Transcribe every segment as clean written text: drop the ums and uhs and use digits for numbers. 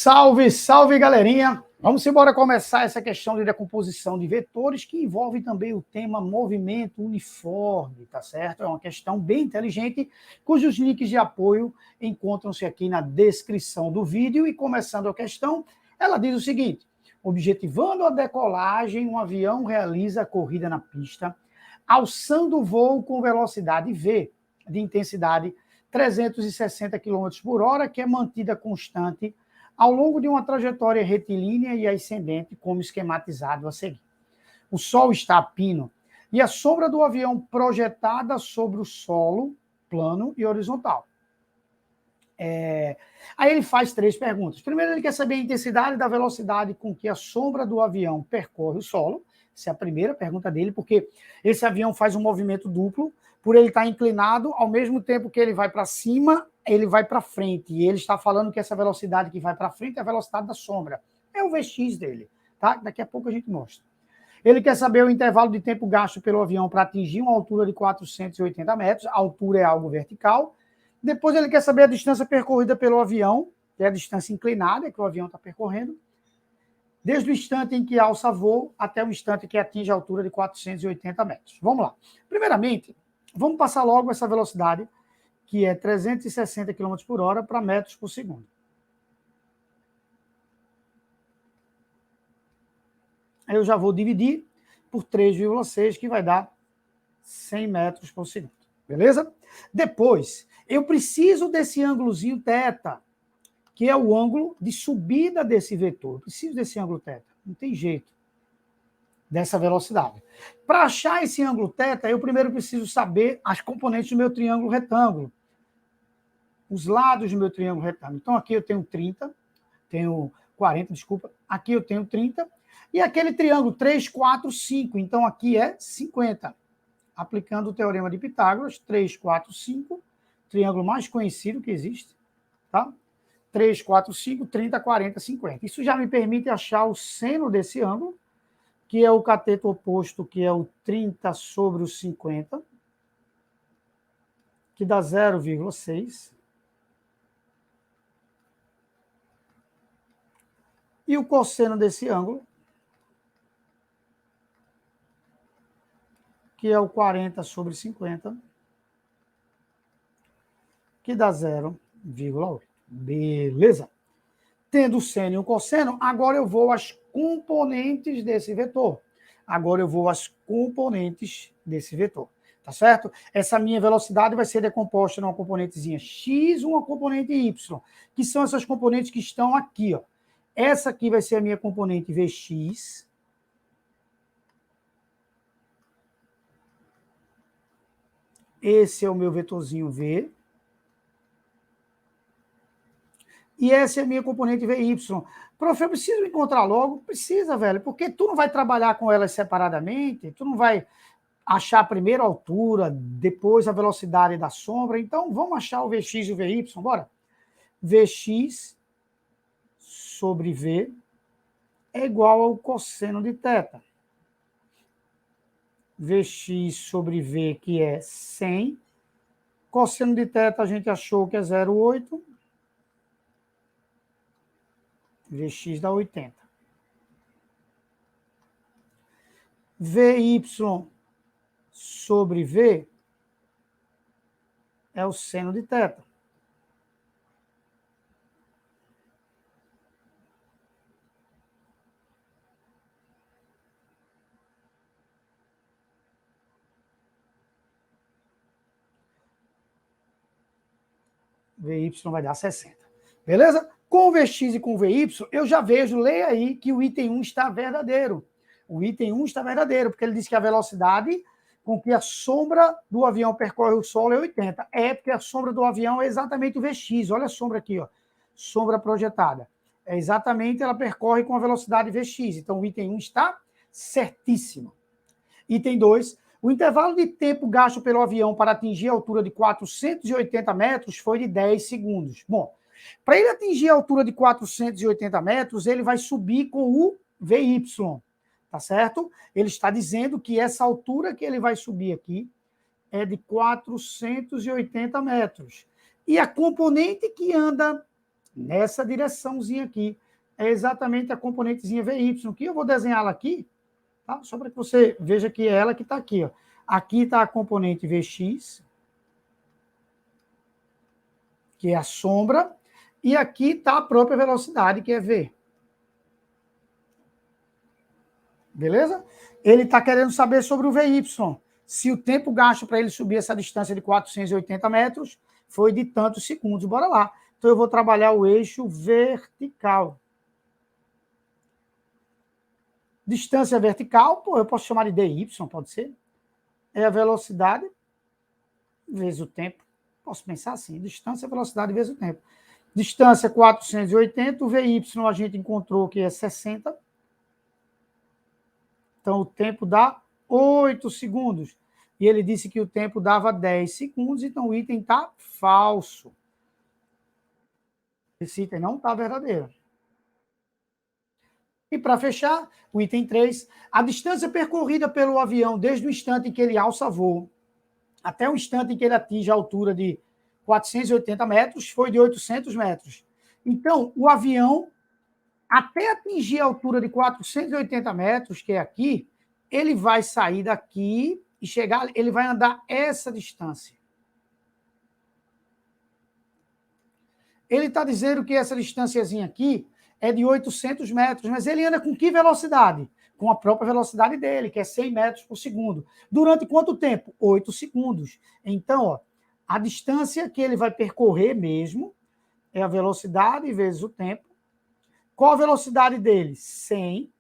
Salve, salve, galerinha! Vamos embora começar essa questão de decomposição de vetores, que envolve também o tema movimento uniforme, tá certo? É uma questão bem inteligente, cujos links de apoio encontram-se aqui na descrição do vídeo. E começando a questão, ela diz o seguinte: objetivando a decolagem, um avião realiza a corrida na pista, alçando o voo com velocidade V, de intensidade 360 km por hora, que é mantida constante ao longo de uma trajetória retilínea e ascendente, como esquematizado a seguir. O Sol está a pino e a sombra do avião projetada sobre o solo, plano e horizontal. Aí ele faz 3 perguntas. Primeiro, ele quer saber a intensidade da velocidade com que a sombra do avião percorre o solo. Essa é a primeira pergunta dele, porque esse avião faz um movimento duplo, por ele estar inclinado, ao mesmo tempo que ele vai para cima, ele vai para frente. E ele está falando que essa velocidade que vai para frente é a velocidade da sombra. É o Vx dele, tá? Daqui a pouco a gente mostra. Ele quer saber o intervalo de tempo gasto pelo avião para atingir uma altura de 480 metros. A altura é algo vertical. Depois ele quer saber a distância percorrida pelo avião, que é a distância inclinada que o avião está percorrendo, desde o instante em que alça voo até o instante que atinge a altura de 480 metros. Vamos lá. Primeiramente, vamos passar logo essa velocidade, que é 360 km por hora para metros por segundo. Aí eu já vou dividir por 3,6, que vai dar 100 metros por segundo. Beleza? Depois, eu preciso desse ângulozinho θ, que é o ângulo de subida desse vetor. Eu preciso desse ângulo θ. Não tem jeito. Dessa velocidade. Para achar esse ângulo θ, eu primeiro preciso saber as componentes do meu triângulo retângulo. Os lados do meu triângulo retângulo. Então, aqui eu tenho 30, tenho 40, desculpa. Aqui eu tenho 30. E aquele triângulo 3, 4, 5. Então, aqui é 50. Aplicando o teorema de Pitágoras, 3, 4, 5. Triângulo mais conhecido que existe. Tá? 3, 4, 5, 30, 40, 50. Isso já me permite achar o seno desse ângulo, que é o cateto oposto, que é o 30 sobre o 50, que dá 0,6. E o cosseno desse ângulo, que é o 40 sobre 50, que dá 0,8. Beleza? Tendo o seno e o cosseno, agora eu vou às componentes desse vetor. Tá certo? Essa minha velocidade vai ser decomposta numa componentezinha x, uma componente y, que são essas componentes que estão aqui, ó. Essa aqui vai ser a minha componente Vx. Esse é o meu vetorzinho V. E essa é a minha componente Vy. Prof, eu preciso encontrar logo? Precisa, velho, porque tu não vai trabalhar com elas separadamente, tu não vai achar primeiro a altura, depois a velocidade da sombra. Então, vamos achar o Vx e o Vy, bora? Vx sobre V é igual ao cosseno de θ. Vx sobre V, que é 100. Cosseno de θ a gente achou que é 0,8. Vx dá 80. Vy sobre V é o seno de θ. Vy vai dar 60. Beleza? Com o Vx e com o Vy, eu já vejo, leia aí, que o item 1 está verdadeiro. O item 1 está verdadeiro, porque ele diz que a velocidade com que a sombra do avião percorre o solo é 80. É, porque a sombra do avião é exatamente o Vx. Olha a sombra aqui, ó. Sombra projetada. É exatamente, ela percorre com a velocidade Vx. Então, o item 1 está certíssimo. Item 2. O intervalo de tempo gasto pelo avião para atingir a altura de 480 metros foi de 10 segundos. Bom, para ele atingir a altura de 480 metros, ele vai subir com o Vy, tá certo? Ele está dizendo que essa altura que ele vai subir aqui é de 480 metros. E a componente que anda nessa direçãozinha aqui. É exatamente a componentezinha VY, que eu vou desenhá-la aqui, tá? Só para que você veja que é ela que está aqui. Ó. Aqui está a componente Vx, que é a sombra, e aqui está a própria velocidade, que é V. Beleza? Ele está querendo saber sobre o VY. Se o tempo gasto para ele subir essa distância de 480 metros foi de tantos segundos. Bora lá. Então, eu vou trabalhar o eixo vertical. Distância vertical, pô, eu posso chamar de DY, pode ser? É a velocidade vezes o tempo. Posso pensar assim, distância, velocidade vezes o tempo. Distância 480, o VY a gente encontrou que é 60. Então, o tempo dá 8 segundos. E ele disse que o tempo dava 10 segundos, então o item está falso. Esse item não está verdadeiro. E para fechar, o item 3, a distância percorrida pelo avião desde o instante em que ele alça voo até o instante em que ele atinge a altura de 480 metros foi de 800 metros. Então, o avião, até atingir a altura de 480 metros, que é aqui, ele vai sair daqui e chegar, ele vai andar essa distância. Ele está dizendo que essa distânciazinha aqui é de 800 metros, mas ele anda com que velocidade? Com a própria velocidade dele, que é 100 metros por segundo. Durante quanto tempo? 8 segundos. Então, ó, a distância que ele vai percorrer mesmo é a velocidade vezes o tempo. Qual a velocidade dele? 100.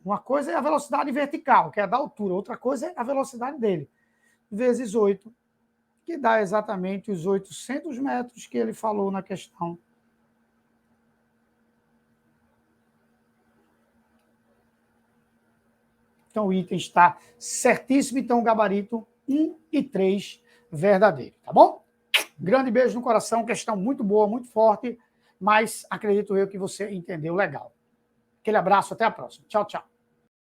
Uma coisa é a velocidade vertical, que é a da altura. Outra coisa é a velocidade dele. Vezes 8, que dá exatamente os 800 metros que ele falou na questão. Então, o item está certíssimo. Então, o gabarito 1 e 3 verdadeiro, tá bom? Grande beijo no coração, questão muito boa, muito forte, mas acredito eu que você entendeu legal. Aquele abraço, até a próxima. Tchau, tchau.